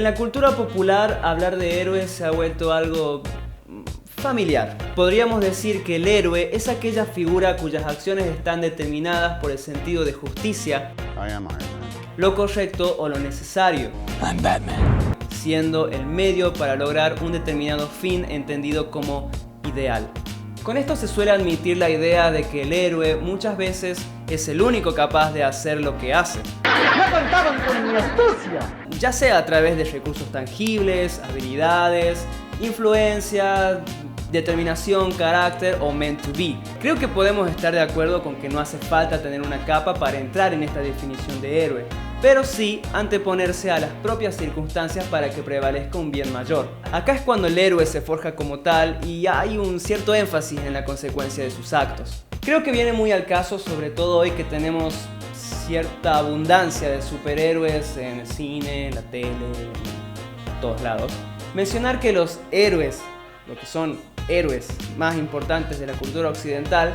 En la cultura popular, hablar de héroes se ha vuelto algo familiar. Podríamos decir que el héroe es aquella figura cuyas acciones están determinadas por el sentido de justicia, lo correcto o lo necesario, siendo el medio para lograr un determinado fin entendido como ideal. Con esto se suele admitir la idea de que el héroe muchas veces es el único capaz de hacer lo que hace. ¡No contaban con mi astucia! Ya sea a través de recursos tangibles, habilidades, influencia, determinación, carácter o meant to be. Creo que podemos estar de acuerdo con que no hace falta tener una capa para entrar en esta definición de héroe, pero sí anteponerse a las propias circunstancias para que prevalezca un bien mayor. Acá es cuando el héroe se forja como tal y hay un cierto énfasis en la consecuencia de sus actos. Creo que viene muy al caso, sobre todo hoy que tenemos cierta abundancia de superhéroes en el cine, en la tele, en todos lados. Mencionar que los héroes, lo que son héroes más importantes de la cultura occidental,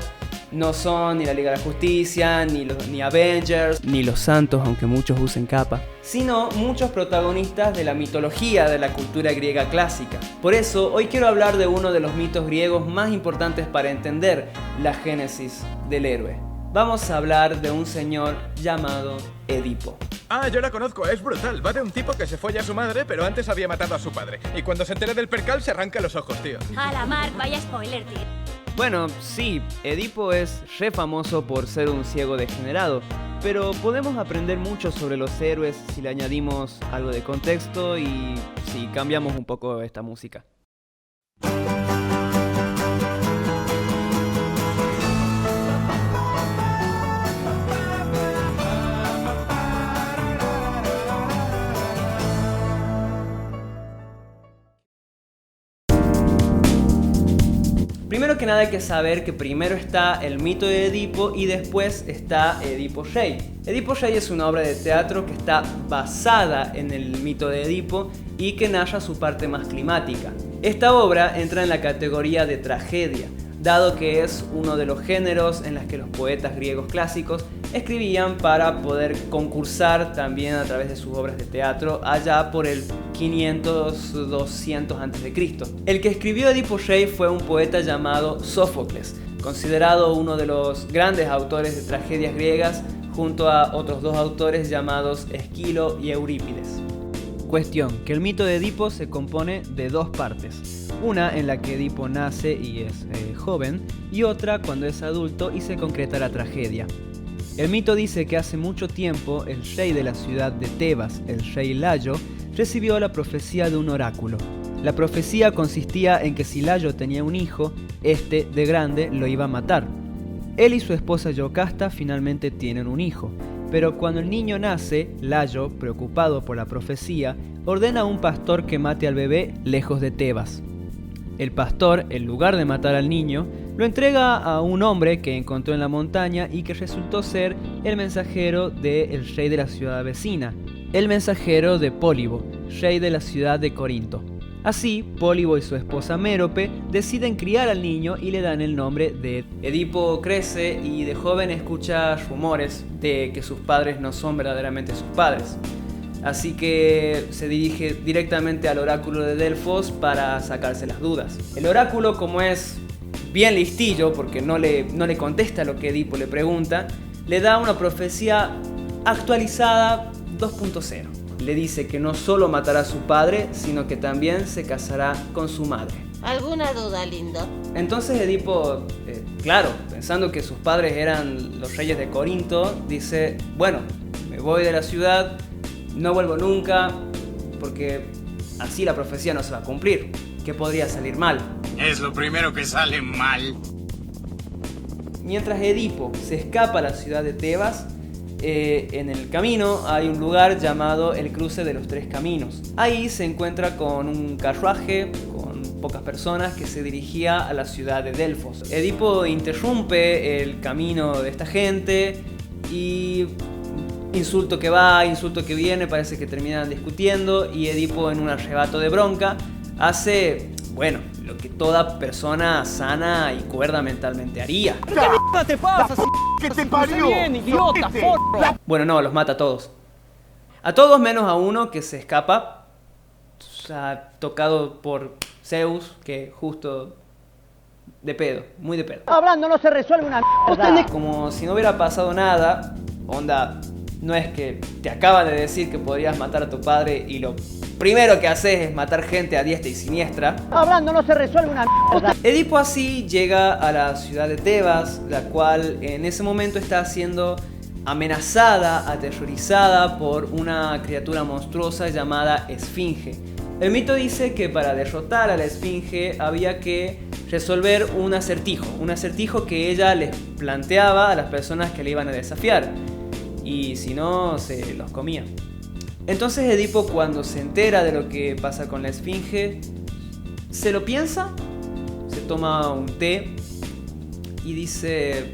no son ni la Liga de la Justicia, ni Avengers, ni los santos, aunque muchos usen capa, sino muchos protagonistas de la mitología de la cultura griega clásica. Por eso, hoy quiero hablar de uno de los mitos griegos más importantes para entender la génesis del héroe. Vamos a hablar de un señor llamado Edipo. Ah, yo la conozco, es brutal. Va de un tipo que se folla a su madre, pero antes había matado a su padre. Y cuando se entera del percal, se arranca los ojos, tío. A la mar, vaya spoiler, tío. Bueno, sí, Edipo es re famoso por ser un ciego degenerado, pero podemos aprender mucho sobre los héroes si le añadimos algo de contexto y si cambiamos un poco esta música. Primero que nada hay que saber que primero está el mito de Edipo y después está Edipo Rey. Edipo Rey es una obra de teatro que está basada en el mito de Edipo y que narra su parte más climática. Esta obra entra en la categoría de tragedia, dado que es uno de los géneros en los que los poetas griegos clásicos escribían para poder concursar también a través de sus obras de teatro allá por el 500-200 a.C. El que escribió Edipo Rey fue un poeta llamado Sófocles, considerado uno de los grandes autores de tragedias griegas junto a otros dos autores llamados Esquilo y Eurípides. Cuestión, que el mito de Edipo se compone de dos partes. Una en la que Edipo nace y es joven, y otra cuando es adulto y se concreta la tragedia. El mito dice que hace mucho tiempo el rey de la ciudad de Tebas, el rey Layo, recibió la profecía de un oráculo. La profecía consistía en que si Layo tenía un hijo, este de grande lo iba a matar. Él y su esposa Yocasta finalmente tienen un hijo, pero cuando el niño nace, Layo, preocupado por la profecía, ordena a un pastor que mate al bebé lejos de Tebas. El pastor, en lugar de matar al niño, lo entrega a un hombre que encontró en la montaña y que resultó ser el mensajero del rey de la ciudad vecina, el mensajero de Pólibo, rey de la ciudad de Corinto. Así, Pólibo y su esposa Mérope deciden criar al niño y le dan el nombre de Edipo. Crece y de joven escucha rumores de que sus padres no son verdaderamente sus padres. Así que se dirige directamente al oráculo de Delfos para sacarse las dudas. El oráculo, como es bien listillo, porque no le contesta lo que Edipo le pregunta, le da una profecía actualizada 2.0. Le dice que no solo matará a su padre, sino que también se casará con su madre. ¿Alguna duda, lindo? Entonces Edipo, claro, pensando que sus padres eran los reyes de Corinto, dice, bueno, me voy de la ciudad, no vuelvo nunca, porque así la profecía no se va a cumplir. ¿Qué podría salir mal? Es lo primero que sale mal. Mientras Edipo se escapa a la ciudad de Tebas, en el camino hay un lugar llamado el Cruce de los Tres Caminos. Ahí se encuentra con un carruaje con pocas personas que se dirigía a la ciudad de Delfos. Edipo interrumpe el camino de esta gente y insulto que va, insulto que viene, parece que terminan discutiendo y Edipo, en un arrebato de bronca, hace, bueno, lo que toda persona sana y cuerda mentalmente haría. ¿Qué mierda te pasa? ¿Qué te parió? Bien, idiota, Bueno, no, los mata a todos. A todos menos a uno que se escapa O sea, tocado por Zeus, que justo de pedo, muy de pedo. Hablando no se resuelve una mierda. Como si no hubiera pasado nada, onda, no es que te acaba de decir que podrías matar a tu padre y lo primero que haces es matar gente a diestra y siniestra. Hablando no se resuelve una mierda. Edipo así llega a la ciudad de Tebas, la cual en ese momento está siendo amenazada, aterrorizada por una criatura monstruosa llamada Esfinge. El mito dice que para derrotar a la Esfinge había que resolver un acertijo que ella les planteaba a las personas que le iban a desafiar, y si no, se los comía. Entonces Edipo, cuando se entera de lo que pasa con la Esfinge, se lo piensa, se toma un té y dice: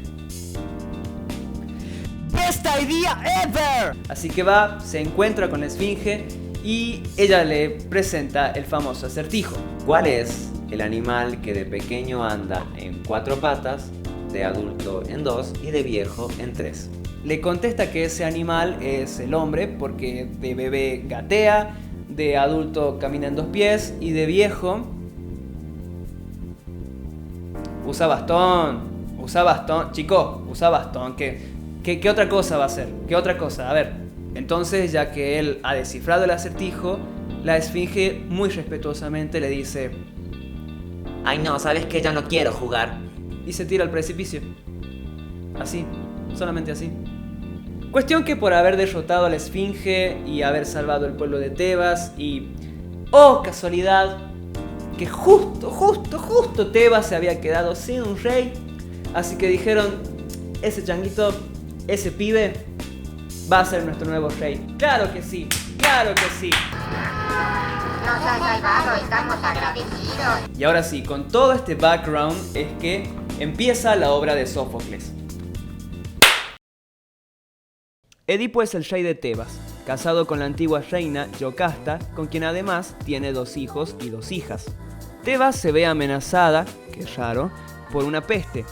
Best idea ever. así que va, se encuentra con la Esfinge y ella le presenta el famoso acertijo. ¿Cuál es el animal que de pequeño anda en 4 patas, de adulto en 2 y de viejo en 3? Le contesta que ese animal es el hombre, porque de bebé gatea, de adulto camina en 2 pies y de viejo usa bastón. Chicos, usa bastón. ¿Qué otra cosa va a hacer? ¿Qué otra cosa? A ver. Entonces, ya que él ha descifrado el acertijo, la Esfinge muy respetuosamente le dice: Ay no, ¿sabes qué? Ya no quiero jugar. y se tira al precipicio. Así, solamente así. Cuestión que por haber derrotado a la Esfinge y haber salvado el pueblo de Tebas y... ¡oh, casualidad! Que justo Tebas se había quedado sin un rey. Así que dijeron: ese changuito, ese pibe, va a ser nuestro nuevo rey. ¡Claro que sí! ¡Claro que sí! Nos has salvado, estamos agradecidos. Y ahora sí, con todo este background es que empieza la obra de Sófocles. Edipo es el rey de Tebas, casado con la antigua reina Yocasta, con quien además tiene 2 hijos y 2 hijas. Tebas se ve amenazada, que raro, por una peste,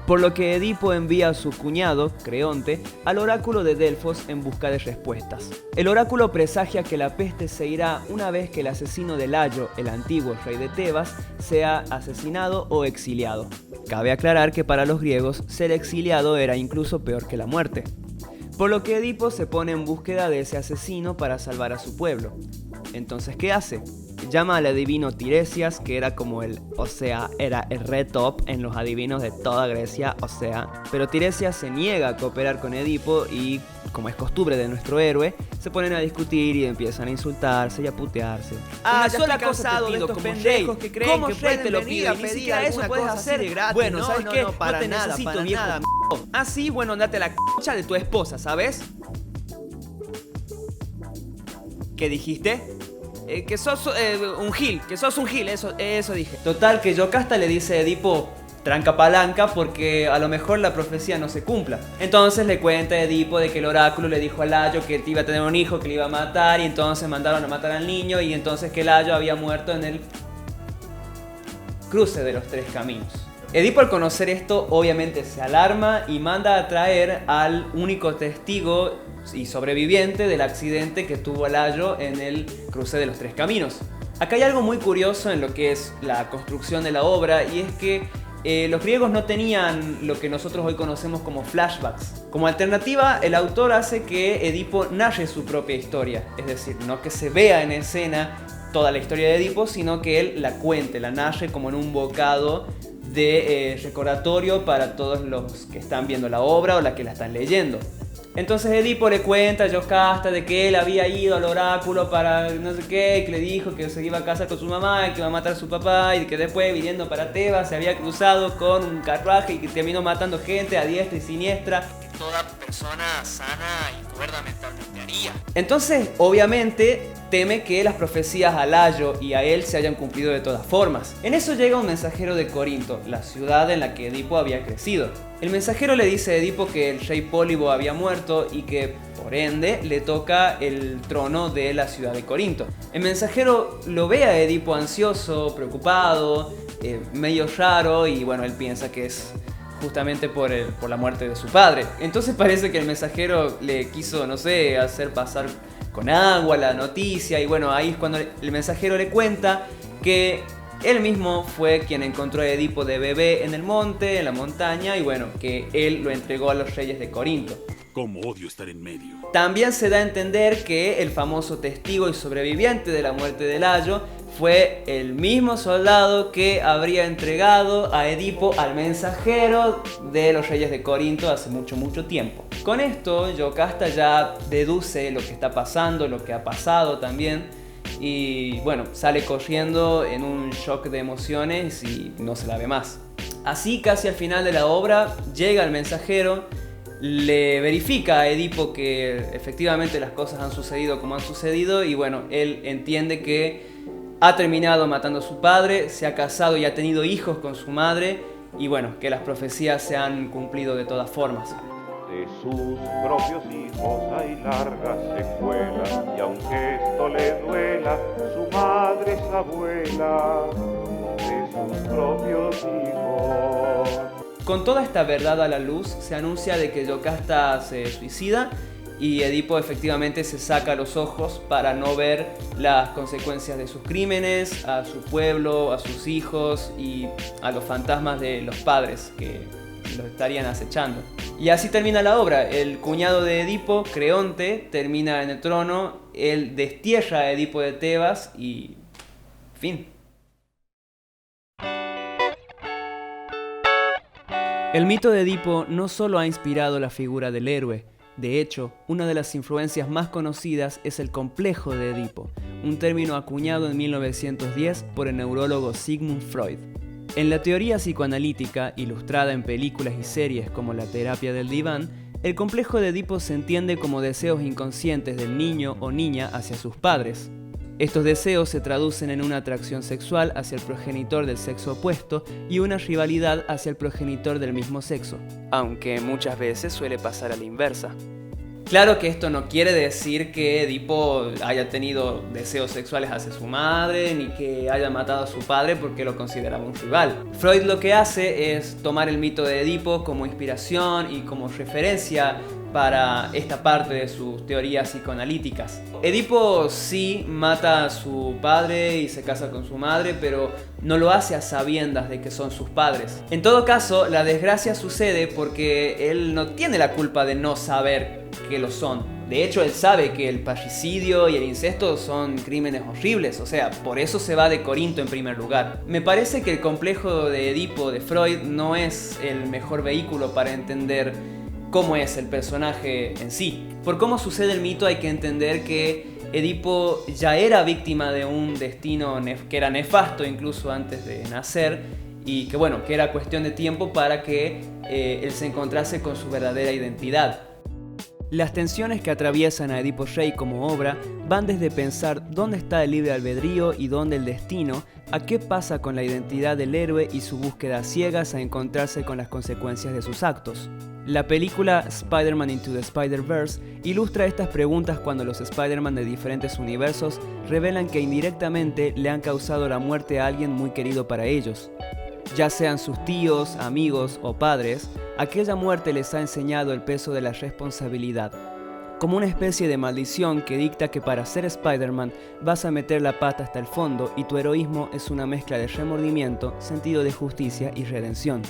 por lo que Edipo envía a su cuñado, Creonte, al oráculo de Delfos en busca de respuestas. El oráculo presagia que la peste se irá una vez que el asesino de Layo, el antiguo rey de Tebas, sea asesinado o exiliado. Cabe aclarar que para los griegos ser exiliado era incluso peor que la muerte. Por lo que Edipo se pone en búsqueda de ese asesino para salvar a su pueblo. Entonces, ¿qué hace? Llama al adivino Tiresias, que era como era el re top en los adivinos de toda Grecia, pero Tiresias se niega a cooperar con Edipo y, como es costumbre de nuestro héroe, se ponen a discutir y empiezan a insultarse y a putearse. Ah, ya sola estoy cosa cansado te de pido, estos como pendejos rey. que creen ¿Cómo que rey pueden te lo venir pido? y Ni ni siquiera siquiera eso eso puedes puedes hacer hacer de gratis. Bueno, No, ¿sabes no, qué? no, para te nada, necesito, para viejo. nada. Ah, sí, bueno, andate la concha de tu esposa, ¿sabes? ¿Qué dijiste? Que sos un gil, eso dije. Total, que Yocasta le dice a Edipo: tranca palanca, porque a lo mejor la profecía no se cumpla. Entonces le cuenta a Edipo de que el oráculo le dijo a Layo que iba a tener un hijo, que le iba a matar, y entonces mandaron a matar al niño, y entonces que Layo había muerto en el cruce de los 3 caminos. Edipo, al conocer esto, obviamente se alarma y manda a traer al único testigo y sobreviviente del accidente que tuvo Layo en el cruce de los 3 caminos. Acá hay algo muy curioso en lo que es la construcción de la obra, y es que los griegos no tenían lo que nosotros hoy conocemos como flashbacks. Como alternativa, el autor hace que Edipo narre su propia historia, es decir, no que se vea en escena toda la historia de Edipo, sino que él la cuente, la narre como en un bocado de recordatorio para todos los que están viendo la obra o la que la están leyendo. Entonces Edipo le cuenta a Yocasta de que él había ido al oráculo para no sé qué, y que le dijo que se iba a casar con su mamá y que iba a matar a su papá, y que después, viniendo para Tebas, se había cruzado con un carruaje y que terminó matando gente a diestra y siniestra, que toda persona sana y cuerda mentalmente haría. Entonces, obviamente, teme que las profecías a Layo y a él se hayan cumplido de todas formas. En eso llega un mensajero de Corinto, la ciudad en la que Edipo había crecido. El mensajero le dice a Edipo que el rey Pólibo había muerto y que, por ende, le toca el trono de la ciudad de Corinto. El mensajero lo ve a Edipo ansioso, preocupado, medio raro, y bueno, él piensa que es justamente por la muerte de su padre. Entonces parece que el mensajero le quiso, no sé, hacer pasar con agua la noticia, y bueno, ahí es cuando el mensajero le cuenta que él mismo fue quien encontró a Edipo de bebé en el monte, en la montaña, y bueno, que él lo entregó a los reyes de Corinto. Cómo odio estar en medio. También se da a entender que el famoso testigo y sobreviviente de la muerte de Layo fue el mismo soldado que habría entregado a Edipo al mensajero de los reyes de Corinto hace mucho tiempo. Con esto, Yocasta ya deduce lo que está pasando, lo que ha pasado también, y bueno, sale corriendo en un shock de emociones y no se la ve más. Así, casi al final de la obra, llega el mensajero, le verifica a Edipo que efectivamente las cosas han sucedido como han sucedido, y bueno, él entiende que ha terminado matando a su padre, se ha casado y ha tenido hijos con su madre, y bueno, que las profecías se han cumplido de todas formas. De sus propios hijos hay largas secuelas, y aunque esto le duela, su madre es abuela de sus propios hijos. Con toda esta verdad a la luz, se anuncia de que Yocasta se suicida y Edipo efectivamente se saca los ojos para no ver las consecuencias de sus crímenes, a su pueblo, a sus hijos y a los fantasmas de los padres que los estarían acechando. Y así termina la obra. El cuñado de Edipo, Creonte, termina en el trono, él destierra a Edipo de Tebas y fin. El mito de Edipo no solo ha inspirado la figura del héroe. De hecho, una de las influencias más conocidas es el complejo de Edipo, un término acuñado en 1910 por el neurólogo Sigmund Freud. En la teoría psicoanalítica, ilustrada en películas y series como La terapia del diván, el complejo de Edipo se entiende como deseos inconscientes del niño o niña hacia sus padres. Estos deseos se traducen en una atracción sexual hacia el progenitor del sexo opuesto y una rivalidad hacia el progenitor del mismo sexo, aunque muchas veces suele pasar a la inversa. Claro que esto no quiere decir que Edipo haya tenido deseos sexuales hacia su madre, ni que haya matado a su padre porque lo consideraba un rival. Freud lo que hace es tomar el mito de Edipo como inspiración y como referencia para esta parte de sus teorías psicoanalíticas. Edipo sí mata a su padre y se casa con su madre, pero no lo hace a sabiendas de que son sus padres. En todo caso, la desgracia sucede porque él no tiene la culpa de no saber que lo son. De hecho, él sabe que el parricidio y el incesto son crímenes horribles, o sea, por eso se va de Corinto en primer lugar. Me parece que el complejo de Edipo de Freud no es el mejor vehículo para entender cómo es el personaje en sí. Por cómo sucede el mito hay que entender que Edipo ya era víctima de un destino que era nefasto incluso antes de nacer, y que bueno, que era cuestión de tiempo para que él se encontrase con su verdadera identidad. Las tensiones que atraviesan a Edipo Rey como obra van desde pensar dónde está el libre albedrío y dónde el destino, a qué pasa con la identidad del héroe y su búsqueda ciegas a encontrarse con las consecuencias de sus actos. La película Spider-Man Into the Spider-Verse ilustra estas preguntas cuando los Spider-Man de diferentes universos revelan que indirectamente le han causado la muerte a alguien muy querido para ellos. Ya sean sus tíos, amigos o padres, aquella muerte les ha enseñado el peso de la responsabilidad, como una especie de maldición que dicta que para ser Spider-Man vas a meter la pata hasta el fondo y tu heroísmo es una mezcla de remordimiento, sentido de justicia y redención.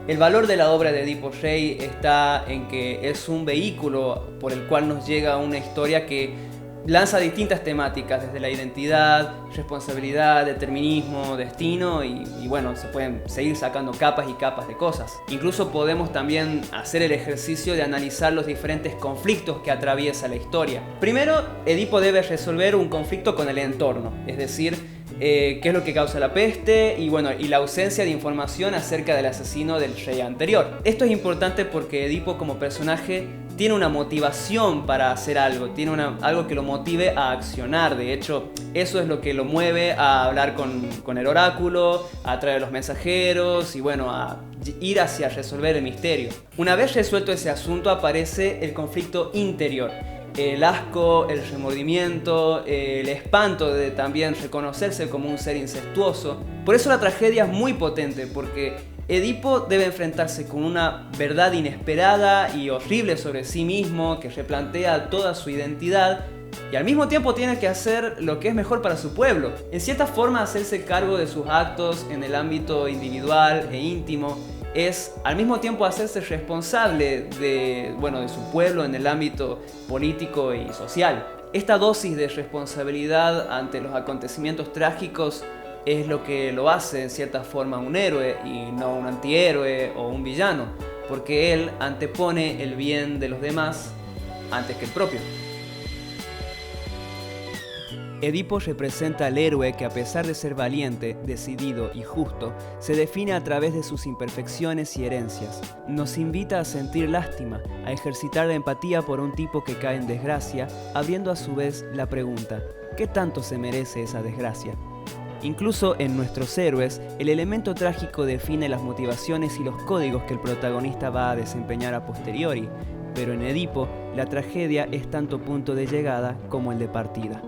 El valor de la obra de Edipo Rey está en que es un vehículo por el cual nos llega una historia que lanza distintas temáticas, desde la identidad, responsabilidad, determinismo, destino y bueno, se pueden seguir sacando capas y capas de cosas. Incluso podemos también hacer el ejercicio de analizar los diferentes conflictos que atraviesa la historia. Primero, Edipo debe resolver un conflicto con el entorno, es decir, qué es lo que causa la peste y bueno, y la ausencia de información acerca del asesino del rey anterior. Esto es importante porque Edipo como personaje tiene una motivación para hacer algo, tiene algo que lo motive a accionar. De hecho, eso es lo que lo mueve a hablar con el oráculo, a traer a los mensajeros y bueno, a ir hacia resolver el misterio. Una vez resuelto ese asunto aparece el conflicto interior. El asco, el remordimiento, el espanto de también reconocerse como un ser incestuoso. Por eso la tragedia es muy potente, porque Edipo debe enfrentarse con una verdad inesperada y horrible sobre sí mismo que replantea toda su identidad, Y al mismo tiempo tiene que hacer lo que es mejor para su pueblo. En cierta forma, hacerse cargo de sus actos en el ámbito individual e íntimo es al mismo tiempo hacerse responsable de su pueblo en el ámbito político y social. Esta dosis de responsabilidad ante los acontecimientos trágicos es lo que lo hace en cierta forma un héroe y no un antihéroe o un villano, porque él antepone el bien de los demás antes que el propio. Edipo representa al héroe que, a pesar de ser valiente, decidido y justo, se define a través de sus imperfecciones y herencias. Nos invita a sentir lástima, a ejercitar la empatía por un tipo que cae en desgracia, abriendo a su vez la pregunta: ¿qué tanto se merece esa desgracia? Incluso en nuestros héroes, el elemento trágico define las motivaciones y los códigos que el protagonista va a desempeñar a posteriori, pero en Edipo, la tragedia es tanto punto de llegada como el de partida.